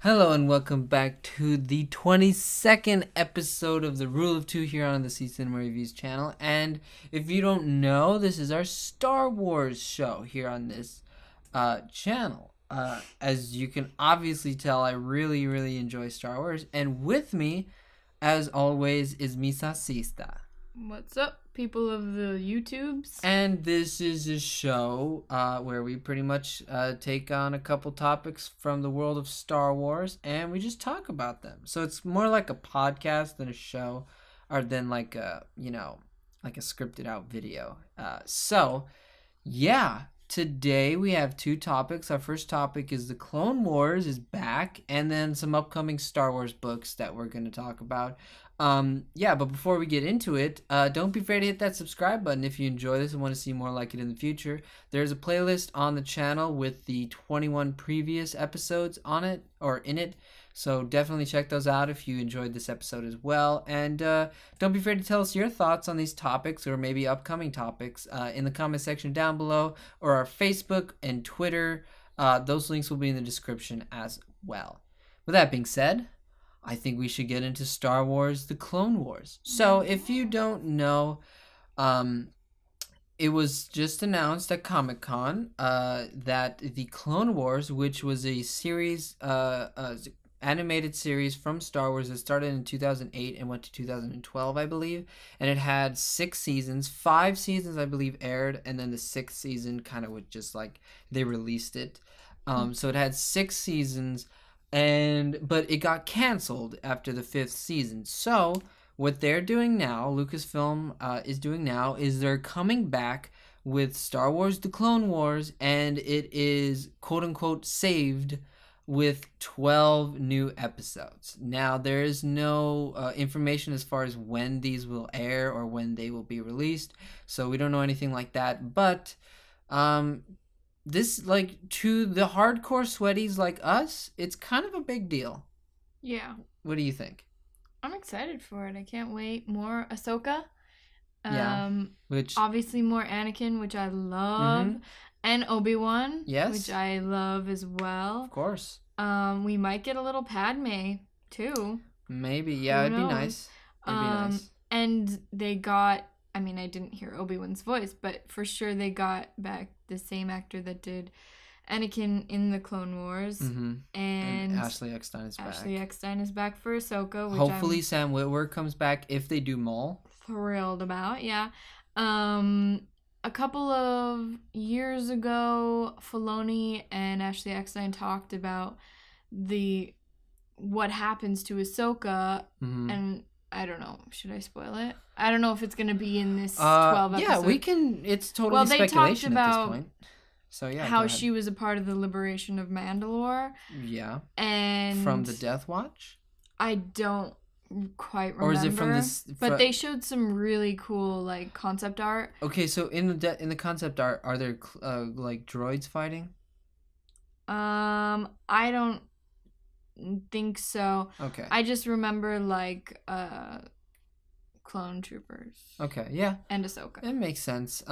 Hello and welcome back to the 22nd episode of the Rule of Two here on the Xxii Cinema Reviews channel. And if you don't know, this is our Star Wars show here on this channel. As you can obviously tell, I really enjoy Star Wars. And with me, as always, is Misa Sista. What's up, people of the YouTubes? And this is a show where we pretty much take on a couple topics from the world of Star Wars and we just talk about them. So it's more like a podcast than a show, or than like a, like a scripted out video. Today we have two topics. Our first topic is the Clone Wars is back, and then some upcoming Star Wars books that we're going to talk about. But before we get into it, don't be afraid to hit that subscribe button if you enjoy this and want to see more like it in the future. There's a playlist on the channel with the 21 previous episodes on it, or in it. So definitely check those out if you enjoyed this episode as well. And don't be afraid to tell us your thoughts on these topics or maybe upcoming topics in the comment section down below, or our Facebook and Twitter. Those links will be in the description as well. With that being said, I think we should get into Star Wars: The Clone Wars. So if you don't know, it was just announced at Comic-Con that the Clone Wars, which was a series, animated series from Star Wars that started in 2008 and went to 2012, I believe. And it had 6 seasons. 5 seasons, I believe, aired. And then the 6th season kind of was just like they released it. So it had 6 seasons. But it got canceled after the 5th season. So what they're doing now, Lucasfilm is doing now, is they're coming back with Star Wars: The Clone Wars, and it is quote unquote saved with 12 new episodes. Now there is no information as far as when these will air or when they will be released, so we don't know anything like that. But this, like, to the hardcore sweaties like us, it's kind of a big deal. Yeah. What do you think? I'm excited for it. I can't wait. More Ahsoka. Which obviously more Anakin, which I love, and Obi-Wan, yes, which I love as well. Of course. We might get a little Padme too. Maybe, yeah, it'd be nice. It'd be nice. And they got, I mean, I didn't hear Obi-Wan's voice, but for sure they got back the same actor that did Anakin in the Clone Wars. And Ashley Eckstein is back. Ashley Eckstein is back for Ahsoka, which hopefully Sam Witwer comes back if they do Maul. Thrilled about, yeah. A couple of years ago, Filoni and Ashley Eckstein talked about what happens to Ahsoka, and I don't know. Should I spoil it? I don't know if it's going to be in this 12 episodes. Yeah, we can. It's totally speculation at this point. So yeah, how she was a part of the liberation of Mandalore. Yeah. And from the Death Watch? I don't quite remember. Or is it from this? But they showed some really cool like concept art. Okay, so in the concept art, are there like droids fighting? I don't think so. Okay. I just remember like clone troopers. Okay, yeah. And Ahsoka. It makes sense.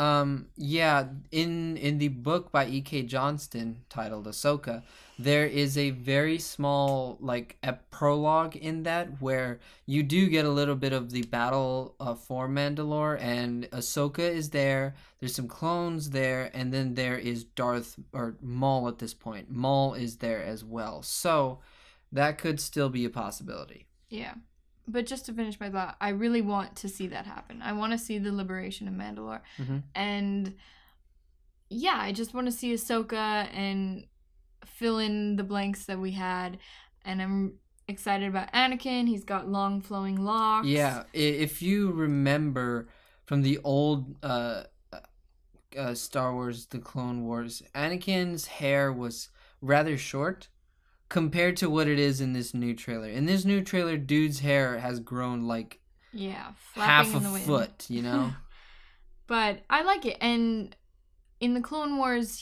Yeah, in the book by E.K. Johnston titled Ahsoka, there is a very small like a prologue in that where you do get a little bit of the battle for Mandalore, and Ahsoka is there. There's some clones there, and then there is Maul at this point. Maul is there as well. So that could still be a possibility. Yeah. But just to finish my thought, I really want to see that happen. I want to see the liberation of Mandalore. And yeah, I just want to see Ahsoka and fill in the blanks that we had. And I'm excited about Anakin. He's got long flowing locks. Yeah, if you remember from the old Star Wars: The Clone Wars, Anakin's hair was rather short compared to what it is in this new trailer. In this new trailer, dude's hair has grown like half a foot, you know? But I like it. And in the Clone Wars,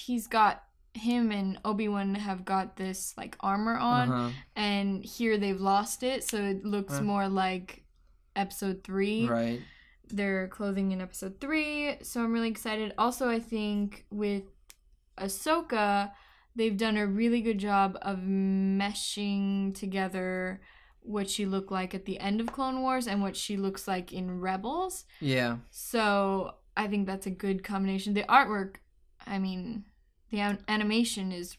him and Obi-Wan have got this like armor on, and here they've lost it, so it looks more like episode 3. Right. Their clothing in episode 3, so I'm really excited. Also, I think with Ahsoka, they've done a really good job of meshing together what she looked like at the end of Clone Wars and what she looks like in Rebels. Yeah. So I think that's a good combination. The artwork, I mean, the animation is,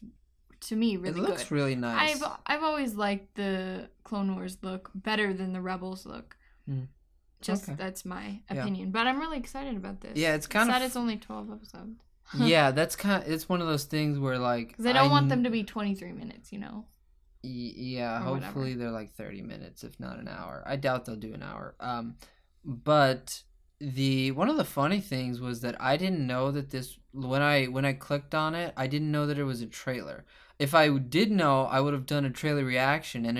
to me, really good. It looks really nice. I've always liked the Clone Wars look better than the Rebels look. That's my opinion. Yeah. But I'm really excited about this. Yeah, it's kind of sad. It's only 12 episodes. Yeah, it's one of those things where like because I don't want them to be 23 minutes, Yeah, or hopefully whatever. They're like 30 minutes, if not an hour. I doubt they'll do an hour. But one of the funny things was that I didn't know that this when I clicked on it, I didn't know that it was a trailer. If I did know, I would have done a trailer reaction, and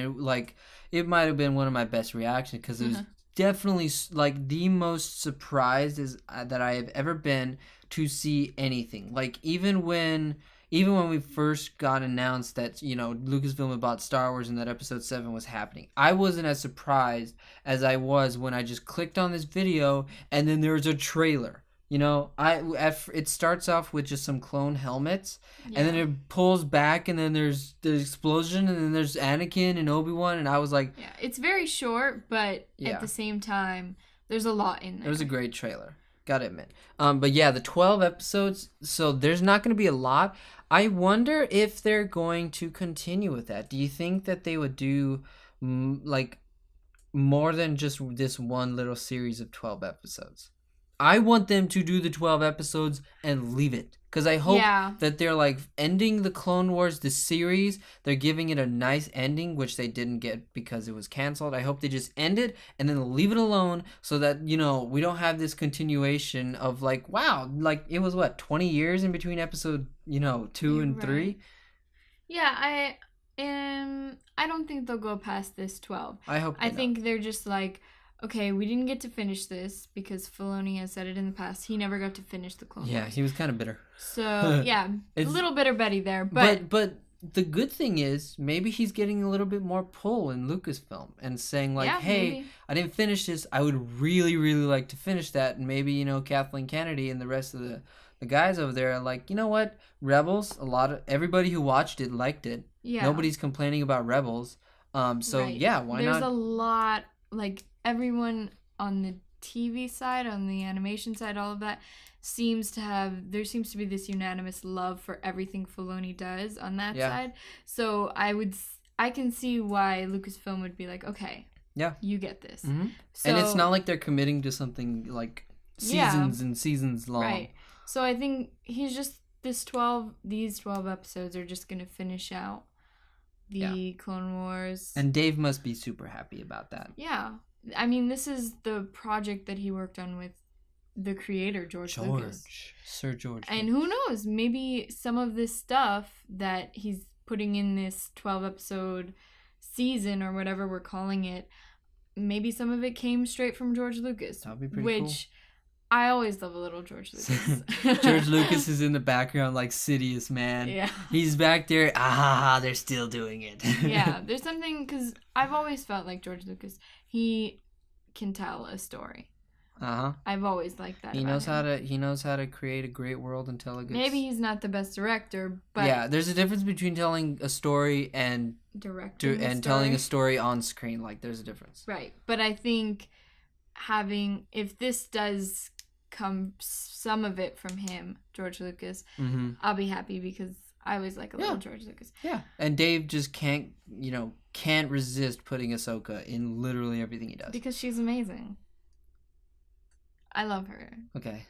it might have been one of my best reactions because it was definitely like the most surprised that I have ever been to see anything. Like even when we first got announced that Lucasfilm had bought Star Wars and that Episode 7 was happening, I wasn't as surprised as I was when I just clicked on this video and then there's a trailer. It starts off with just some clone helmets, and then it pulls back, and then there's the explosion, and then there's Anakin and Obi-Wan, and I was like, yeah, it's very short, but at the same time, there's a lot in there. It was a great trailer, gotta admit. But yeah, the 12 episodes, so there's not going to be a lot. I wonder if they're going to continue with that. Do you think that they would do like more than just this one little series of 12 episodes? I want them to do the 12 episodes and leave it. Because I hope that they're like ending the Clone Wars, the series. They're giving it a nice ending, which they didn't get because it was canceled. I hope they just end it and then leave it alone so that, we don't have this continuation of like, wow, like it was 20 years in between episode, 2 and 3? Yeah, I don't think they'll go past this 12. I think they're just like, okay, we didn't get to finish this because Filoni has said it in the past. He never got to finish the Clone Wars. Yeah, he was kind of bitter. So, yeah, a little bitter Betty there. But the good thing is maybe he's getting a little bit more pull in Lucasfilm and saying like, hey, maybe. I didn't finish this. I would really, really like to finish that. And maybe, Kathleen Kennedy and the rest of the guys over there are like, you know what? Rebels, everybody who watched it liked it. Yeah. Nobody's complaining about Rebels. Yeah, why not? There's a lot, like, everyone on the TV side, on the animation side, all of that seems to be this unanimous love for everything Filoni does on that side. So I can see why Lucasfilm would be like, okay, you get this. Mm-hmm. So, and it's not like they're committing to something like seasons and seasons long. Right. So I think he's just these 12 episodes are just going to finish out the Clone Wars. And Dave must be super happy about that. Yeah. I mean, this is the project that he worked on with the creator, George Lucas. Sir George. And who knows, maybe some of this stuff that he's putting in this 12-episode season or whatever we're calling it, maybe some of it came straight from George Lucas. That'd be pretty cool. Which I always love a little George Lucas. George Lucas is in the background like Sidious, man. Yeah. He's back there. They're still doing it. Yeah, there's something, because I've always felt like George Lucas, he can tell a story. I've always liked that. He knows how to create a great world and tell a good. Maybe he's not the best director, but yeah, there's a difference between telling a story and telling a story on screen. Like, there's a difference. Right, but I think if this does come, some of it from him, George Lucas, I'll be happy because I always like a little George Lucas. Yeah, and Dave just can't resist putting Ahsoka in literally everything he does. Because she's amazing. I love her. Okay.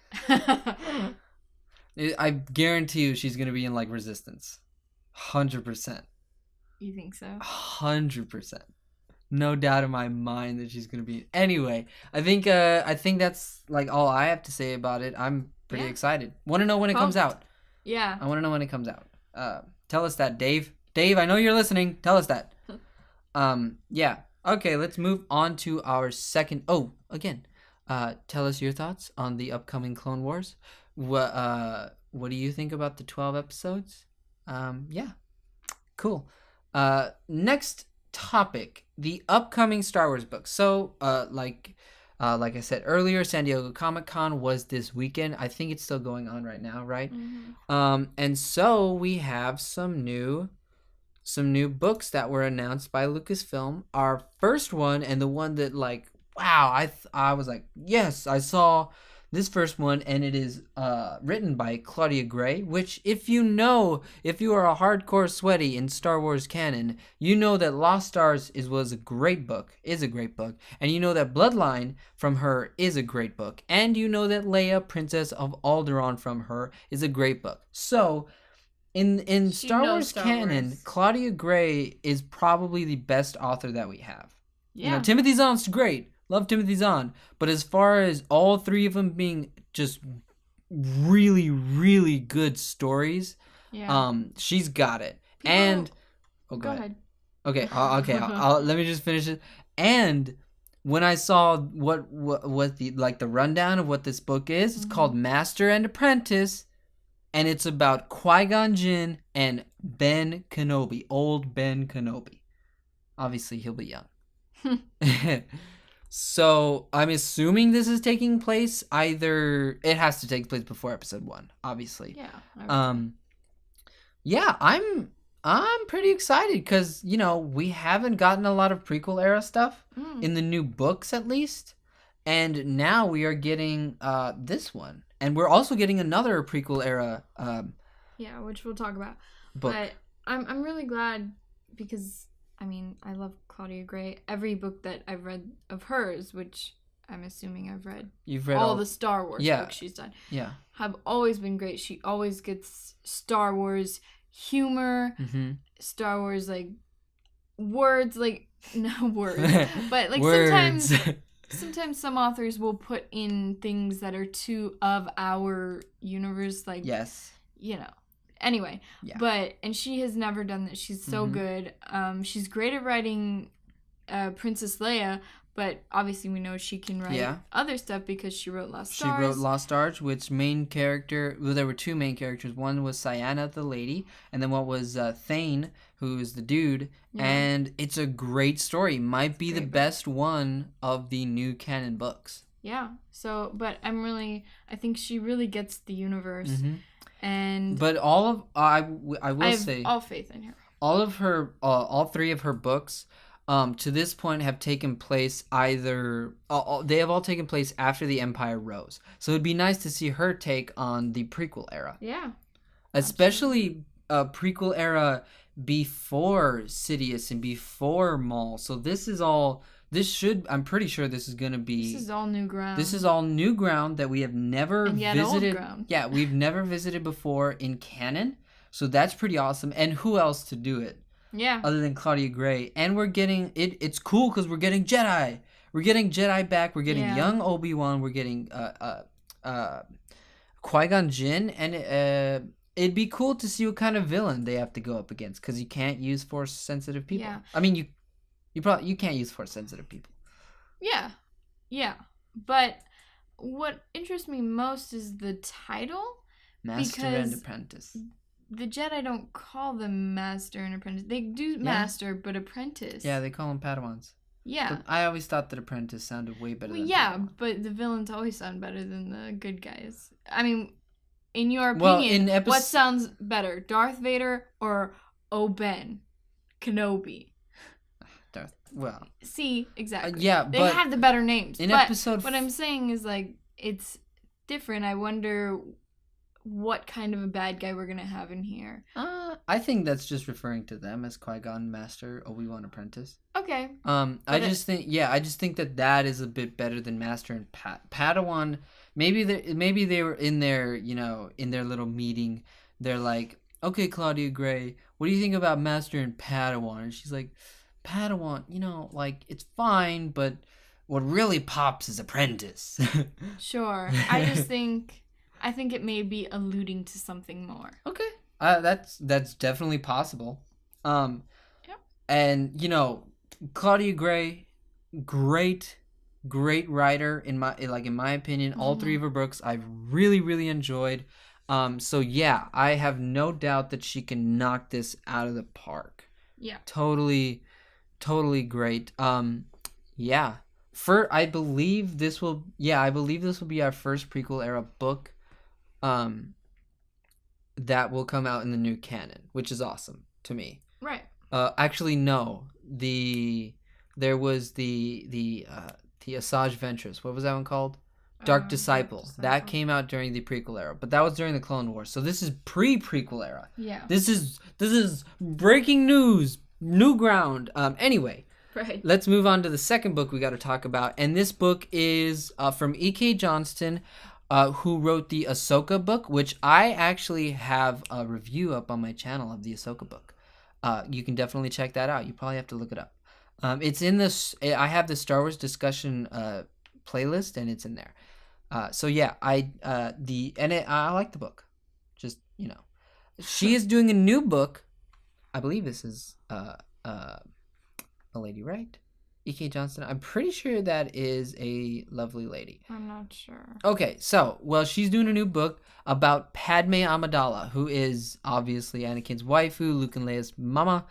I guarantee you she's going to be in, like, Resistance. 100%. You think so? 100%. No doubt in my mind that she's going to be. Anyway, I think that's, like, all I have to say about it. I'm pretty excited. Want to know when it comes out. Yeah. I want to know when it comes out. Tell us that, Dave. Dave, I know you're listening. Tell us that. Yeah. Okay, let's move on to our second. Oh, again. Tell us your thoughts on the upcoming Clone Wars. What do you think about the 12 episodes? Yeah. Cool. Next topic, the upcoming Star Wars books. So, Like I said earlier, San Diego Comic-Con was this weekend. I think it's still going on right now, right? And so we have some new books that were announced by Lucasfilm. Our first one, and the one that, like, wow, I was like, yes, I saw this first one, and it is written by Claudia Gray, which, if you are a hardcore sweaty in Star Wars canon, you know that Lost Stars is a great book, and you know that Bloodline from her is a great book, and you know that Leia, Princess of Alderaan from her is a great book. So, in Star Wars canon, Claudia Gray is probably the best author that we have. Yeah. You know, Timothy Zahn's great. Love Timothy Zahn. But as far as all three of them being just really, really good stories, she's got it. And go ahead. Okay, let me just finish it. And when I saw what the rundown of what this book is, it's called Master and Apprentice, and it's about Qui-Gon Jinn and Ben Kenobi, old Ben Kenobi. Obviously, he'll be young. So I'm assuming this is taking place it has to take place before episode 1, obviously. Yeah. I'm pretty excited because, you know, we haven't gotten a lot of prequel era stuff in the new books, at least. And now we are getting this one. And we're also getting another prequel era which we'll talk about. Book. But I'm really glad because, I mean, I love Claudia Gray. Every book that I've read of hers, which I'm assuming I've read. You've read all the Star Wars books she's done. Yeah. Have always been great. She always gets Star Wars humor, Star Wars, like, words, like, no words, but, like, words. Sometimes some authors will put in things that are too of our universe, like, yes, you know. Anyway, and she has never done that. She's so good. She's great at writing Princess Leia, but obviously we know she can write other stuff because she wrote Lost Stars. She wrote Lost Stars, which there were two main characters. One was Ciana, the lady, and then one was Thane, who is the dude. Yeah. And it's a great story. Might be the best one of the new canon books. Yeah. So, but I think she really gets the universe. But I have say all faith in her. All three of her books, to this point have taken place they have all taken place after the Empire rose. So it'd be nice to see her take on the prequel era. Yeah. Especially prequel era before Sidious and before Maul. So I'm pretty sure this is going to be... This is all new ground. This is all new ground that we have never visited. Old ground. Yeah, we've never visited before in canon. So that's pretty awesome. And who else to do it? Yeah. Other than Claudia Gray. And we're getting... It's cool because we're getting Jedi. We're getting Jedi back. We're getting young Obi-Wan. We're getting Qui-Gon Jinn. And it'd be cool to see what kind of villain they have to go up against. Because you can't use Force-sensitive people. Yeah. I mean, you can't use Force-sensitive people. Yeah. But what interests me most is the title. Master and Apprentice. The Jedi don't call them Master and Apprentice. They do Master, but Apprentice. Yeah, they call them Padawans. Yeah. But I always thought that Apprentice sounded way better than Padawan. But the villains always sound better than the good guys. I mean, in your opinion, what sounds better, Darth Vader or Ben Kenobi? Well, see, exactly. Yeah, they have the better names. But what I'm saying is, like, it's different. I wonder what kind of a bad guy we're gonna have in here. I think that's just referring to them as Qui-Gon Master, Obi-Wan Apprentice. Okay. I just think that is a bit better than Master and Padawan. Maybe they were in their, in their little meeting. They're like, okay, Claudia Gray, what do you think about Master and Padawan? And she's like, Padawan, it's fine, but what really pops is Apprentice. Sure. I think it may be alluding to something more. Okay. That's definitely possible. And Claudia Gray, great writer in my opinion. All three of her books I've really, really enjoyed. So yeah, I have no doubt that she can knock this out of the park. Yeah. Totally great. Yeah. I believe this will. Yeah, I believe this will be our first prequel era book. That will come out in the new canon, which is awesome to me. Right. Actually, no. There was the Asajj Ventress. What was that one called? Dark Disciple. That came out during the prequel era, but that was during the Clone Wars. So this is pre-prequel era. Yeah. This is breaking news, new ground. Anyway, right. Let's move on to the second book we got to talk about, and this book is from E.K. Johnston, who wrote the Ahsoka book, which I actually have a review up on my channel of the Ahsoka book. You can definitely check that out. You probably have to look it up. It's in this. I have the Star Wars discussion playlist, and it's in there. So yeah, I like the book. Just she is doing a new book. I believe this is a lady, right? E.K. Johnston. I'm pretty sure that is a lovely lady. I'm not sure. Okay, so she's doing a new book about Padme Amidala, who is obviously Anakin's waifu, Luke and Leia's mama.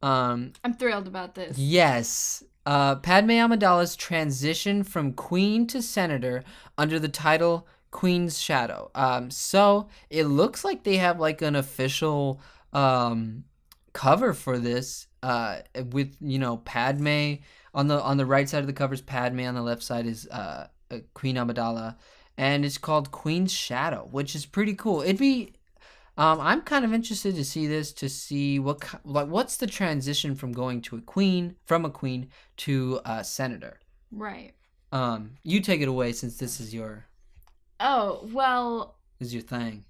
I'm thrilled about this. Yes. Padme Amidala's transition from queen to senator under the title Queen's Shadow. So it looks like they have like an official cover for this with Padme on the right side of the cover is Padme, on the left side is Queen Amidala, and it's called Queen's Shadow, which is pretty cool. It'd be I'm kind of interested to see this, to see what's the transition from going to a queen to a senator. Right. You take it away, since this is your. Oh, well. This is your thing.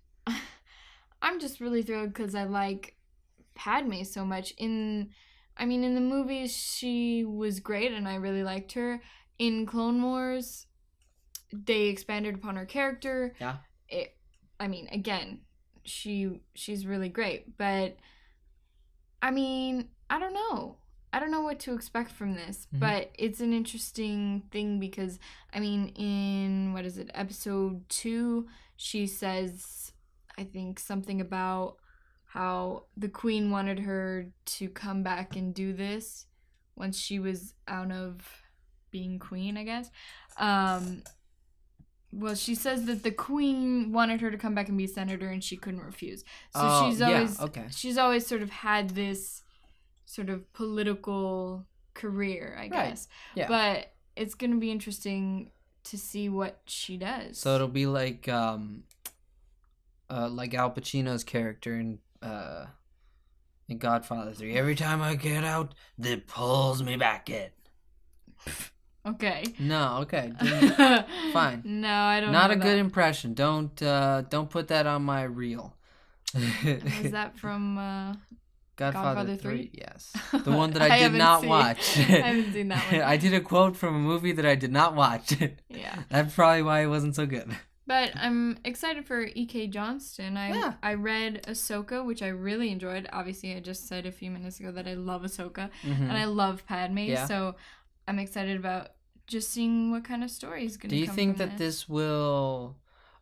I'm just really thrilled because I like Padme so much. In the movies, she was great and I really liked her. In Clone Wars, they expanded upon her character. Yeah. Again, she's really great, but I don't know. I don't know what to expect from this, but it's an interesting thing because, in, episode 2, she says, I think, something about how the queen wanted her to come back and do this once she was out of being queen, I guess. Well, she says that the queen wanted her to come back and be a senator and she couldn't refuse. So she's always sort of had this sort of political career, I guess. Yeah. But it's going to be interesting to see what she does. So it'll be like Al Pacino's character in Godfather 3. Every time I get out, it pulls me back in. Okay. No, okay. Fine. No, I don't Not know a that. good impression. Don't put that on my reel. Was that from Godfather 3? 3? Yes. The one that I did not watch. I haven't seen that one. I did a quote from a movie that I did not watch. Yeah. That's probably why it wasn't so good. But I'm excited for E.K. Johnston. I read Ahsoka, which I really enjoyed. Obviously, I just said a few minutes ago that I love Ahsoka. And I love Padme. Yeah. So I'm excited about just seeing what kind of story is going to come from Do you think that this will...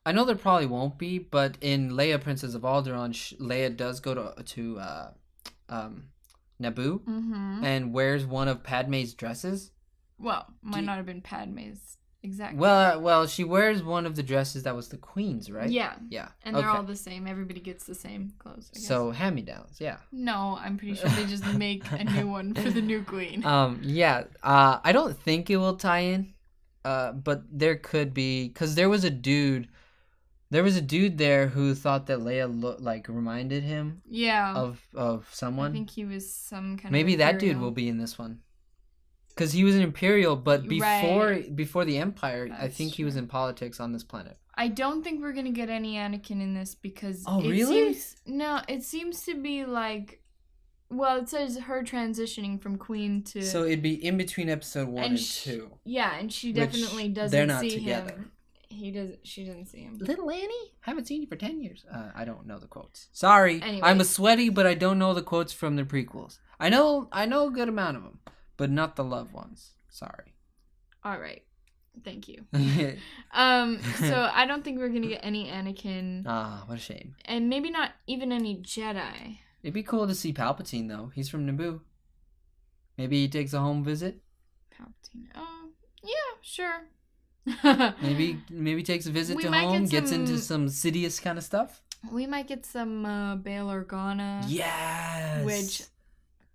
I know there probably won't be, but in Leia, Princess of Alderaan, Leia does go to Naboo and wears one of Padme's dresses. Well, might not have been Padme's exactly. Well, she wears one of the dresses that was the Queen's, right? Yeah. Yeah. And they're all the same. Everybody gets the same clothes, I guess. So, hand-me-downs, yeah. No, I'm pretty sure they just make a new one for the new queen. Yeah. I don't think it will tie in, but there could be, because there was a dude there who thought that Leia reminded him of someone. I think he was some kind Maybe of that dude will be in this one. Because he was an Imperial, but before the Empire, I think he was in politics on this planet. I don't think we're going to get any Anakin in this because... Oh, really? It seems to be like... Well, it says her transitioning from queen to... So it'd be in between episode 1 and 2. Yeah, and she definitely doesn't they're not see together. him. She doesn't see him. Little Annie? Haven't seen you for 10 years. I don't know the quotes. Sorry. Anyway. I'm a sweaty, but I don't know the quotes from the prequels. I know a good amount of them, but not the love ones. Sorry. All right. Thank you. So I don't think we're going to get any Anakin. Ah, what a shame. And maybe not even any Jedi. It'd be cool to see Palpatine, though. He's from Naboo. Maybe he takes a home visit. Palpatine. Oh, Yeah, sure. Maybe takes a visit We to might home, get gets some- into some Sidious kind of stuff. We might get some Bail Organa. Yes. Which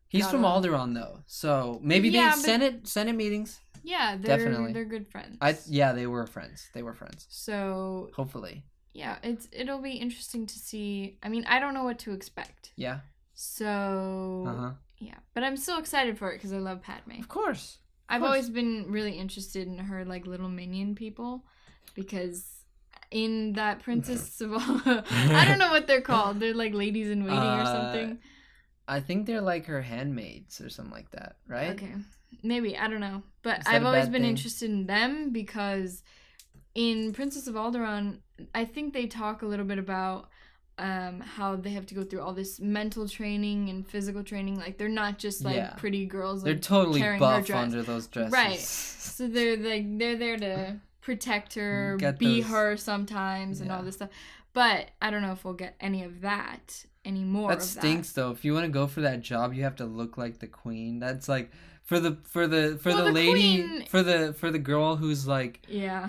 he's from gotta- Alderaan though, so maybe Yeah, they but- Senate meetings. Yeah, Definitely. they're good friends. They were friends. They were friends. So Hopefully. yeah, it'll be interesting to see. I mean, I don't know what to expect. Yeah. So yeah, but I'm still excited for it because I love Padme. Of course. I've always been really interested in her like little minion people, because in that Princess of I don't know what they're called. They're like ladies in waiting or something. I think they're like her handmaids or something like that, right? Okay, maybe, I don't know, but Is that I've a always bad been thing? interested in them because in Princess of Alderaan, I think they talk a little bit about how they have to go through all this mental training and physical training. Like they're not just like pretty girls. Like, They're totally carrying her buff dress. under those dresses. Right. So they're there to protect her, Get be those- her sometimes, and all this stuff. But I don't know if we'll get any of that anymore. That stinks though. If you want to go for that job, you have to look like the queen. That's like for the lady queen- for the girl who's like, Yeah.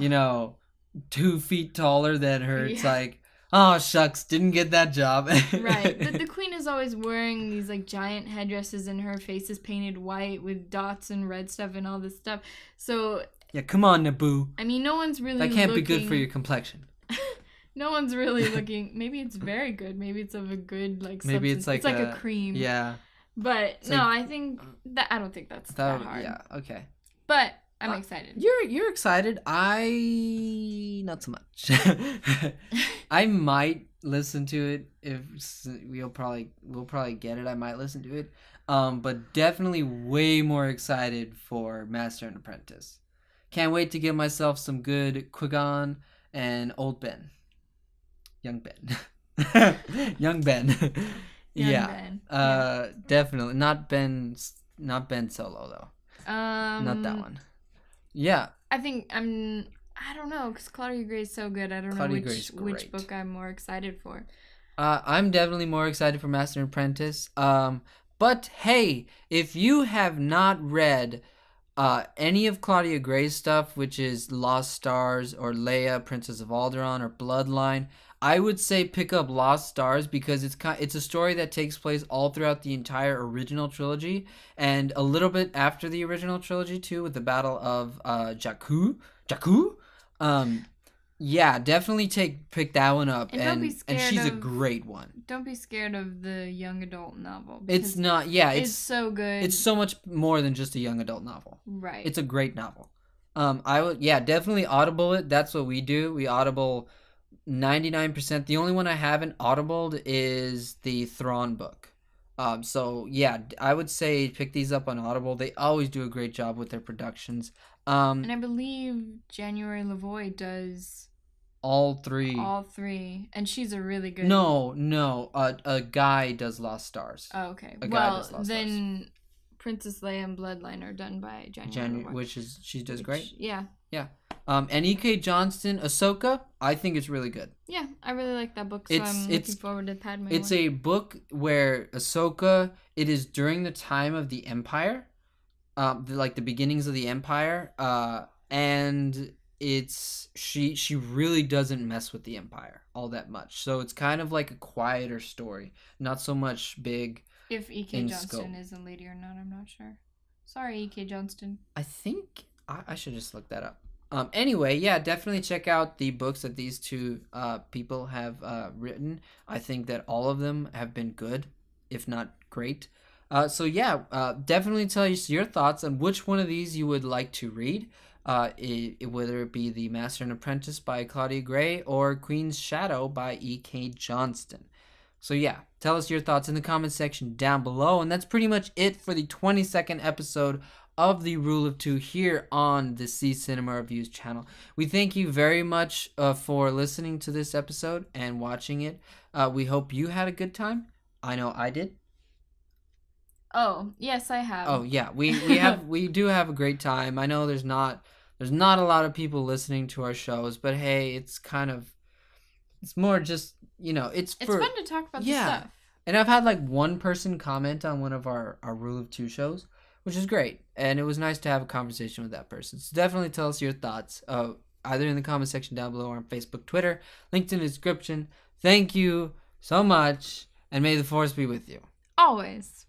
2 feet taller than her. It's Yeah. like, oh shucks, didn't get that job. Right. But the queen is always wearing these like giant headdresses, and her face is painted white with dots and red stuff and all this stuff. So yeah, come on, Naboo. I mean, no one's really That can't be looking- good for your complexion. No one's really looking. Maybe it's very good. Maybe it's of a good like. Maybe substance. it's like a cream. Yeah. But It's no, like- I think that I don't think that's that hard. Yeah. Okay. But I'm excited. You're excited. I not so much. I might listen to it if we'll probably get it. I might listen to it. But definitely way more excited for Master and Apprentice. Can't wait to give myself some good Qui-Gon and Old Ben. Young Ben. Young Ben. Young Ben. Definitely not Ben Solo though. Not that one. Yeah. I think I don't know, because Claudia Gray is so good. I don't Claudia know Gray's which great. book I'm more excited for. I'm definitely more excited for Master and Apprentice. But hey, if you have not read any of Claudia Gray's stuff, which is Lost Stars or Leia, Princess of Alderaan, or Bloodline, I would say pick up Lost Stars, because it's a story that takes place all throughout the entire original trilogy and a little bit after the original trilogy too, with the Battle of Jakku. Yeah, definitely pick that one up, And don't be and scared she's a of- great one. Don't be scared of the young adult novel. It's because not, yeah, It's so good. it's so much more than just a young adult novel. right. It's a great novel. I would, yeah, definitely Audible it. That's what we do. We Audible 99%. The only one I haven't Audibled is the Thrawn book. So yeah, I would say pick these up on Audible. They always do a great job with their productions. and I believe January Lavoie does All three. all three, and she's a really good. No. A guy does Lost Stars. Oh, okay. A guy Well, does Lost then Princess Leia and Bloodline are done by January Lavoie. Which is she does great. Yeah. And E.K. Johnston, Ahsoka, I think it's really good. Yeah, I really like that book, so It's- I'm it's- looking forward to Padme. It's one. a book where Ahsoka, it is during the time of the Empire, like the beginnings of the Empire, and it's she really doesn't mess with the Empire all that much. So it's kind of like a quieter story, not so much big. If E.K. in Johnston scope. is a lady or not, I'm not sure. Sorry, E.K. Johnston. I think I should just look that up. Anyway, yeah, definitely check out the books that these two people have written. I think that all of them have been good, if not great. So yeah, definitely tell us your thoughts on which one of these you would like to read. Whether it be The Master and Apprentice by Claudia Gray or Queen's Shadow by E.K. Johnston. So yeah, tell us your thoughts in the comment section down below. And that's pretty much it for the 22nd episode of the Rule of Two here on the C Cinema Reviews channel. We thank you very much for listening to this episode and watching it. We hope you had a good time. I know I did. Oh, yes, I have. Oh yeah, we do have a great time. I know there's not a lot of people listening to our shows, but hey, it's more just, it's for fun to talk about yeah. this stuff. And I've had like one person comment on one of our Rule of Two shows, which is great. And it was nice to have a conversation with that person. So definitely tell us your thoughts, either in the comment section down below or on Facebook, Twitter, linked in the description. Thank you so much, and may the force be with you. Always.